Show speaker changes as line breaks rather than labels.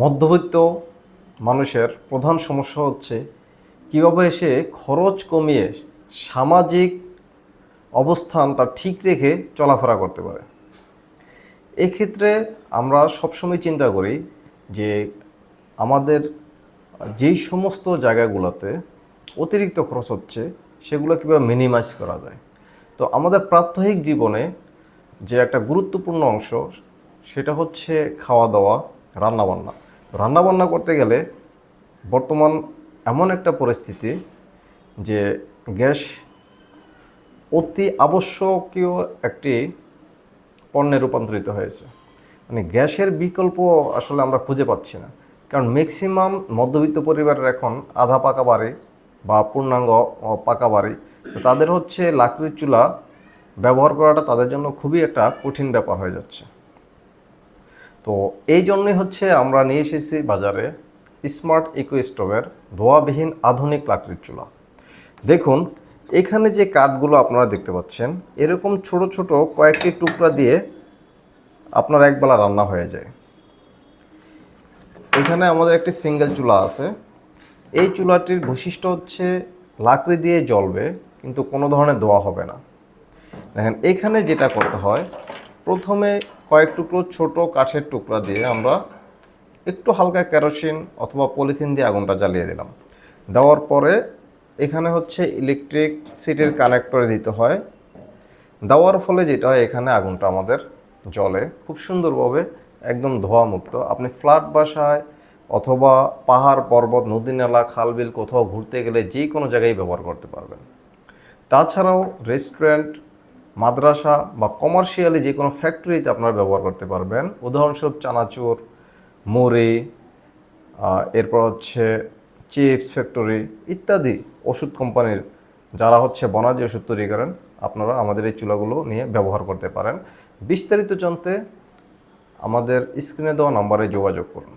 মধ্যবিত্ত মানুষের প্রধান সমস্যা হচ্ছে কীভাবে সে খরচ কমিয়ে সামাজিক অবস্থান তার ঠিক রেখে চলাফেরা করতে পারে। এক্ষেত্রে আমরা সবসময় চিন্তা করি যে আমাদের যেই সমস্ত জায়গাগুলোতে অতিরিক্ত খরচ হচ্ছে সেগুলো কীভাবে মিনিমাইজ করা যায়। তো আমাদের প্রাত্যহিক জীবনে যে একটা গুরুত্বপূর্ণ অংশ সেটা হচ্ছে খাওয়া দাওয়া, রান্নাবান্না। রান্নাবান্না করতে গেলে বর্তমান এমন একটা পরিস্থিতি যে গ্যাস অতি আবশ্যকীয় একটি পণ্যে রূপান্তরিত হয়েছে। মানে গ্যাসের বিকল্প আসলে আমরা খুঁজে পাচ্ছি না, কারণ ম্যাক্সিমাম মধ্যবিত্ত পরিবারের এখন আধা পাকা বাড়ি বা পূর্ণাঙ্গ পাকা বাড়ি, তো তাদের হচ্ছে লাকড়ির চুলা ব্যবহার করাটা তাদের জন্য খুবই একটা কঠিন ব্যাপার হয়ে যাচ্ছে। তো এই জন্যই হচ্ছে আমরা নিয়ে এসেছি বাজারে স্মার্ট ইকো স্টোভের ধোঁয়াবিহীন আধুনিক লাকড়ির চুলা। দেখুন, এখানে যে কাঠগুলো আপনারা দেখতে পাচ্ছেন, এরকম ছোট ছোট কয়েকটি টুকরা দিয়ে আপনার একবেলা রান্না হয়ে যায়। এখানে আমাদের একটি সিঙ্গেল চুলা আছে। এই চুলাটির বৈশিষ্ট্য হচ্ছে লাকড়ি দিয়ে জ্বলবে, কিন্তু কোনো ধরনের ধোঁয়া হবে না। দেখেন, এখানে যেটা করতে হয়, প্রথমে কয়েক টুকরো ছোট কাঠের টুকরা দিয়ে আমরা একটু হালকা কেরোসিন অথবা পলিথিন দিয়ে আগুনটা জ্বালিয়ে দিলাম। দেওয়ার পরে এখানে হচ্ছে ইলেকট্রিক সিটির কানেক্টরে দিতে হয়। দেওয়ার ফলে যেটা হয়, এখানে আগুনটা আমাদের জ্বলে খুব সুন্দরভাবে, একদম ধোঁয়া মুক্ত। আপনি ফ্ল্যাট বাসায় অথবা পাহাড় পর্বত, নদী নালা, খাল বিল কোথাও ঘুরতে গেলে যে কোনো জায়গায় ব্যবহার করতে পারবেন। তাছাড়াও রেস্টুরেন্ট, মাদ্রাসা বা কমার্শিয়ালি যে কোনো ফ্যাক্টরিতে আপনারা ব্যবহার করতে পারবেন। উদাহরণস্বরূপ চানাচুর, মুড়ি, এরপর হচ্ছে চিপস ফ্যাক্টরি ইত্যাদি ওষুধ কোম্পানির যারা হচ্ছে বনাজি ওষুধ তৈরি করেন, আপনারা আমাদের এই চুলাগুলো নিয়ে ব্যবহার করতে পারেন। বিস্তারিত জানতে আমাদের স্ক্রিনে দেওয়া নম্বরে যোগাযোগ করুন।